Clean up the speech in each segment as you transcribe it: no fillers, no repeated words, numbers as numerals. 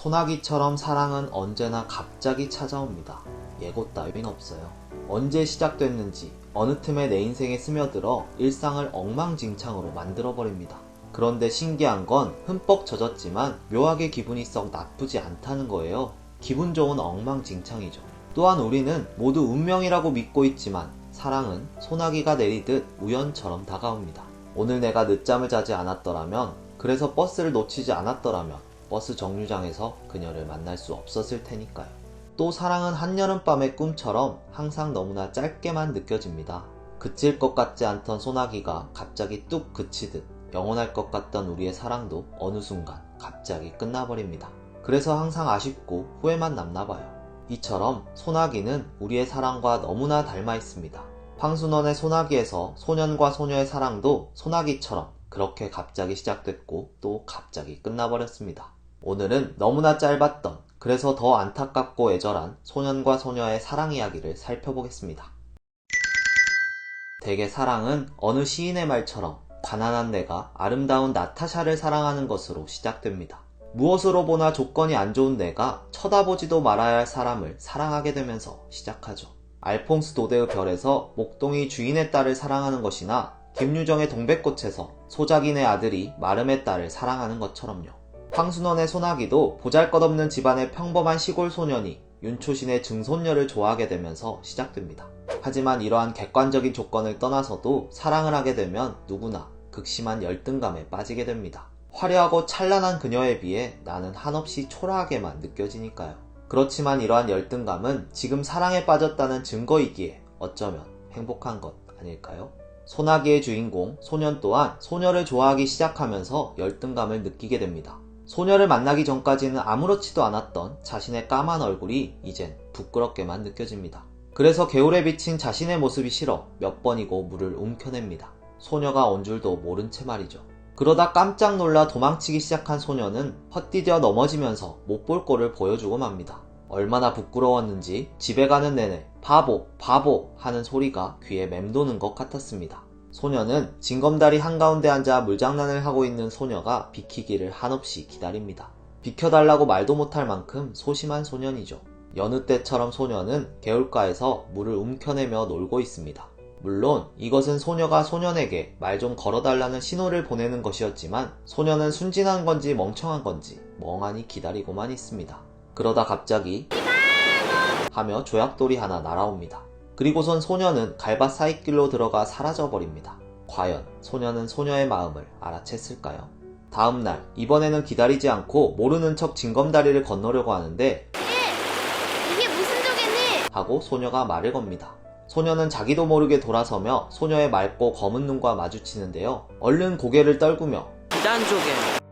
소나기처럼 사랑은 언제나 갑자기 찾아옵니다. 예고 따윈 없어요. 언제 시작됐는지 어느 틈에 내 인생에 스며들어 일상을 엉망진창으로 만들어버립니다. 그런데 신기한 건 흠뻑 젖었지만 묘하게 기분이 썩 나쁘지 않다는 거예요. 기분 좋은 엉망진창이죠. 또한 우리는 모두 운명이라고 믿고 있지만 사랑은 소나기가 내리듯 우연처럼 다가옵니다. 오늘 내가 늦잠을 자지 않았더라면, 그래서 버스를 놓치지 않았더라면 버스 정류장에서 그녀를 만날 수 없었을 테니까요. 또 사랑은 한여름밤의 꿈처럼 항상 너무나 짧게만 느껴집니다. 그칠 것 같지 않던 소나기가 갑자기 뚝 그치듯 영원할 것 같던 우리의 사랑도 어느 순간 갑자기 끝나버립니다. 그래서 항상 아쉽고 후회만 남나봐요. 이처럼 소나기는 우리의 사랑과 너무나 닮아 있습니다. 황순원의 소나기에서 소년과 소녀의 사랑도 소나기처럼 그렇게 갑자기 시작됐고 또 갑자기 끝나버렸습니다. 오늘은 너무나 짧았던, 그래서 더 안타깝고 애절한 소년과 소녀의 사랑 이야기를 살펴보겠습니다. 대개 사랑은 어느 시인의 말처럼 가난한 내가 아름다운 나타샤를 사랑하는 것으로 시작됩니다. 무엇으로 보나 조건이 안 좋은 내가 쳐다보지도 말아야 할 사람을 사랑하게 되면서 시작하죠. 알퐁스 도데의 별에서 목동이 주인의 딸을 사랑하는 것이나 김유정의 동백꽃에서 소작인의 아들이 마름의 딸을 사랑하는 것처럼요. 황순원의 소나기도 보잘것없는 집안의 평범한 시골 소년이 윤초신의 증손녀를 좋아하게 되면서 시작됩니다. 하지만 이러한 객관적인 조건을 떠나서도 사랑을 하게 되면 누구나 극심한 열등감에 빠지게 됩니다. 화려하고 찬란한 그녀에 비해 나는 한없이 초라하게만 느껴지니까요. 그렇지만 이러한 열등감은 지금 사랑에 빠졌다는 증거이기에 어쩌면 행복한 것 아닐까요? 소나기의 주인공 소년 또한 소녀를 좋아하기 시작하면서 열등감을 느끼게 됩니다. 소녀를 만나기 전까지는 아무렇지도 않았던 자신의 까만 얼굴이 이젠 부끄럽게만 느껴집니다. 그래서 개울에 비친 자신의 모습이 싫어 몇 번이고 물을 움켜냅니다. 소녀가 온 줄도 모른 채 말이죠. 그러다 깜짝 놀라 도망치기 시작한 소녀는 헛디뎌 넘어지면서 못 볼 꼴을 보여주고 맙니다. 얼마나 부끄러웠는지 집에 가는 내내 바보 바보 하는 소리가 귀에 맴도는 것 같았습니다. 소녀는 징검다리 한가운데 앉아 물장난을 하고 있는 소녀가 비키기를 한없이 기다립니다. 비켜달라고 말도 못할 만큼 소심한 소년이죠. 여느 때처럼 소녀는 개울가에서 물을 움켜내며 놀고 있습니다. 물론 이것은 소녀가 소년에게 말 좀 걸어달라는 신호를 보내는 것이었지만 소녀는 순진한 건지 멍청한 건지 멍하니 기다리고만 있습니다. 그러다 갑자기 하며 조약돌이 하나 날아옵니다. 그리고선 소녀는 갈밭 사이길로 들어가 사라져버립니다. 과연 소녀는 소녀의 마음을 알아챘을까요? 다음날 이번에는 기다리지 않고 모르는 척 징검다리를 건너려고 하는데 이게 무슨 조개니? 하고 소녀가 말을 겁니다. 소녀는 자기도 모르게 돌아서며 소녀의 맑고 검은 눈과 마주치는데요. 얼른 고개를 떨구며 이단조개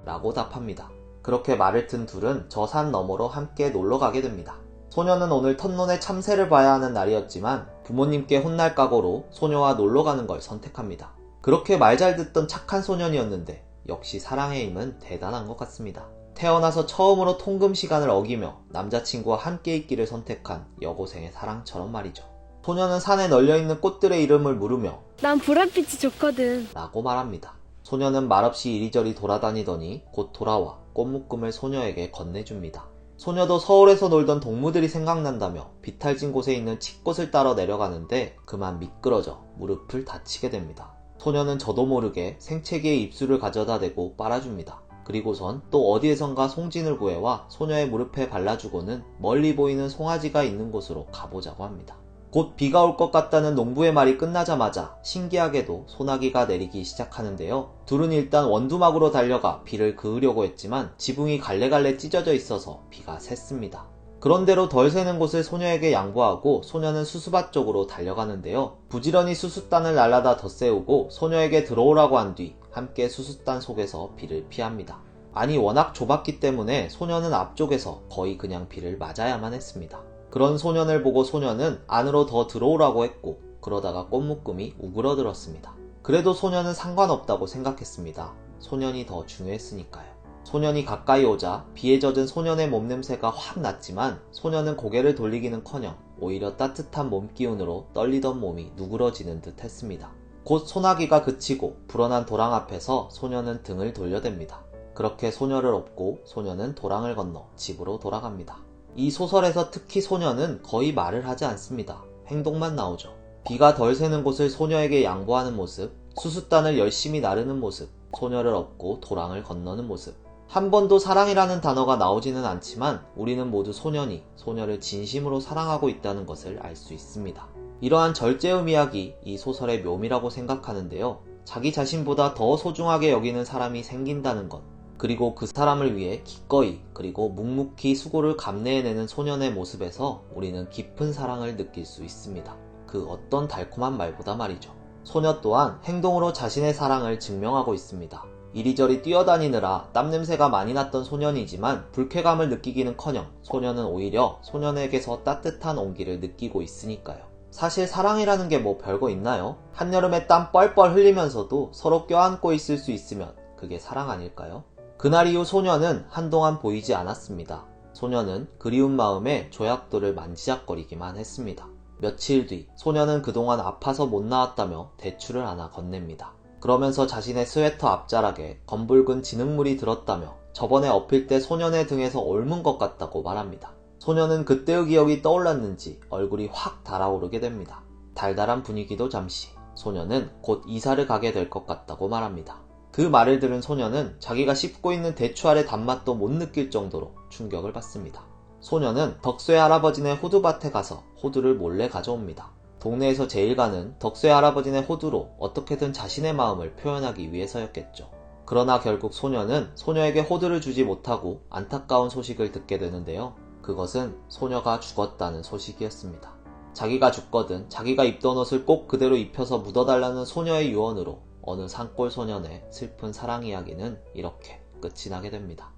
라고 답합니다. 그렇게 말을 튼 둘은 저 산 너머로 함께 놀러가게 됩니다. 소녀는 오늘 턴론의 참새를 봐야 하는 날이었지만 부모님께 혼날 각오로 소녀와 놀러가는 걸 선택합니다. 그렇게 말 잘 듣던 착한 소년이었는데 역시 사랑의 힘은 대단한 것 같습니다. 태어나서 처음으로 통금 시간을 어기며 남자친구와 함께 있기를 선택한 여고생의 사랑처럼 말이죠. 소녀는 산에 널려있는 꽃들의 이름을 물으며 난 보랏빛이 좋거든. 라고 말합니다. 소녀는 말없이 이리저리 돌아다니더니 곧 돌아와 꽃묶음을 소녀에게 건네줍니다. 소녀도 서울에서 놀던 동무들이 생각난다며 비탈진 곳에 있는 칡꽃을 따러 내려가는데 그만 미끄러져 무릎을 다치게 됩니다. 소녀는 저도 모르게 생채기에 입술을 가져다 대고 빨아줍니다. 그리고선 또 어디에선가 송진을 구해와 소녀의 무릎에 발라주고는 멀리 보이는 송아지가 있는 곳으로 가보자고 합니다. 곧 비가 올 것 같다는 농부의 말이 끝나자마자 신기하게도 소나기가 내리기 시작하는데요. 둘은 일단 원두막으로 달려가 비를 그으려고 했지만 지붕이 갈래갈래 찢어져 있어서 비가 샜습니다. 그런대로 덜 새는 곳을 소녀에게 양보하고 소녀는 수수밭 쪽으로 달려가는데요. 부지런히 수숫단을 날라다 덧세우고 소녀에게 들어오라고 한 뒤 함께 수숫단 속에서 비를 피합니다. 아니 워낙 좁았기 때문에 소녀는 앞쪽에서 거의 그냥 비를 맞아야만 했습니다. 그런 소년을 보고 소녀는 안으로 더 들어오라고 했고 그러다가 꽃묶음이 우그러들었습니다. 그래도 소녀는 상관없다고 생각했습니다. 소년이 더 중요했으니까요. 소년이 가까이 오자 비에 젖은 소년의 몸냄새가 확 났지만 소년은 고개를 돌리기는커녕 오히려 따뜻한 몸기운으로 떨리던 몸이 누그러지는 듯 했습니다. 곧 소나기가 그치고 불어난 도랑 앞에서 소년은 등을 돌려댑니다. 그렇게 소녀를 업고 소녀는 도랑을 건너 집으로 돌아갑니다. 이 소설에서 특히 소녀는 거의 말을 하지 않습니다. 행동만 나오죠. 비가 덜 새는 곳을 소녀에게 양보하는 모습, 수숫단을 열심히 나르는 모습, 소녀를 업고 도랑을 건너는 모습. 한 번도 사랑이라는 단어가 나오지는 않지만 우리는 모두 소년이 소녀를 진심으로 사랑하고 있다는 것을 알 수 있습니다. 이러한 절제음 이야기, 이 소설의 묘미라고 생각하는데요. 자기 자신보다 더 소중하게 여기는 사람이 생긴다는 것, 그리고 그 사람을 위해 기꺼이 그리고 묵묵히 수고를 감내해내는 소년의 모습에서 우리는 깊은 사랑을 느낄 수 있습니다. 그 어떤 달콤한 말보다 말이죠. 소녀 또한 행동으로 자신의 사랑을 증명하고 있습니다. 이리저리 뛰어다니느라 땀냄새가 많이 났던 소년이지만 불쾌감을 느끼기는커녕 소년은 오히려 소년에게서 따뜻한 온기를 느끼고 있으니까요. 사실 사랑이라는 게 뭐 별거 있나요? 한여름에 땀 뻘뻘 흘리면서도 서로 껴안고 있을 수 있으면 그게 사랑 아닐까요? 그날 이후 소년은 한동안 보이지 않았습니다. 소년은 그리운 마음에 조약돌을 만지작거리기만 했습니다. 며칠 뒤 소년은 그동안 아파서 못 나왔다며 대추를 하나 건넵니다. 그러면서 자신의 스웨터 앞자락에 검붉은 진흙물이 들었다며 저번에 엎힐 때 소년의 등에서 옮은 것 같다고 말합니다. 소년은 그때의 기억이 떠올랐는지 얼굴이 확 달아오르게 됩니다. 달달한 분위기도 잠시, 소년은 곧 이사를 가게 될 것 같다고 말합니다. 그 말을 들은 소년은 자기가 씹고 있는 대추 알의 단맛도 못 느낄 정도로 충격을 받습니다. 소년은 덕쇠 할아버지네 호두밭에 가서 호두를 몰래 가져옵니다. 동네에서 제일 가는 덕쇠 할아버지네 호두로 어떻게든 자신의 마음을 표현하기 위해서였겠죠. 그러나 결국 소년은 소녀에게 호두를 주지 못하고 안타까운 소식을 듣게 되는데요. 그것은 소녀가 죽었다는 소식이었습니다. 자기가 죽거든 자기가 입던 옷을 꼭 그대로 입혀서 묻어달라는 소녀의 유언으로 어느 산골 소년의 슬픈 사랑 이야기는 이렇게 끝이 나게 됩니다.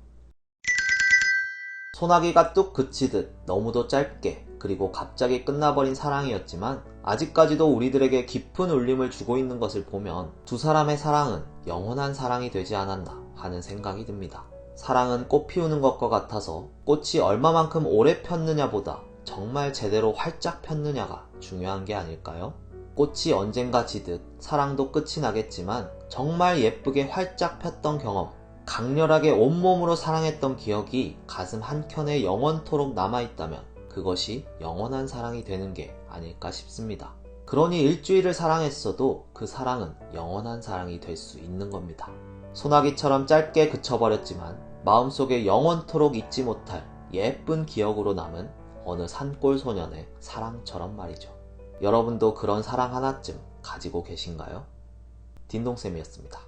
소나기가 뚝 그치듯 너무도 짧게 그리고 갑자기 끝나버린 사랑이었지만 아직까지도 우리들에게 깊은 울림을 주고 있는 것을 보면 두 사람의 사랑은 영원한 사랑이 되지 않았나 하는 생각이 듭니다. 사랑은 꽃 피우는 것과 같아서 꽃이 얼마만큼 오래 폈느냐보다 정말 제대로 활짝 폈느냐가 중요한 게 아닐까요? 꽃이 언젠가 지듯 사랑도 끝이 나겠지만 정말 예쁘게 활짝 폈던 경험, 강렬하게 온몸으로 사랑했던 기억이 가슴 한켠에 영원토록 남아있다면 그것이 영원한 사랑이 되는 게 아닐까 싶습니다. 그러니 일주일을 사랑했어도 그 사랑은 영원한 사랑이 될 수 있는 겁니다. 소나기처럼 짧게 그쳐버렸지만 마음속에 영원토록 잊지 못할 예쁜 기억으로 남은 어느 산골 소년의 사랑처럼 말이죠. 여러분도 그런 사랑 하나쯤 가지고 계신가요? 딘동쌤이었습니다.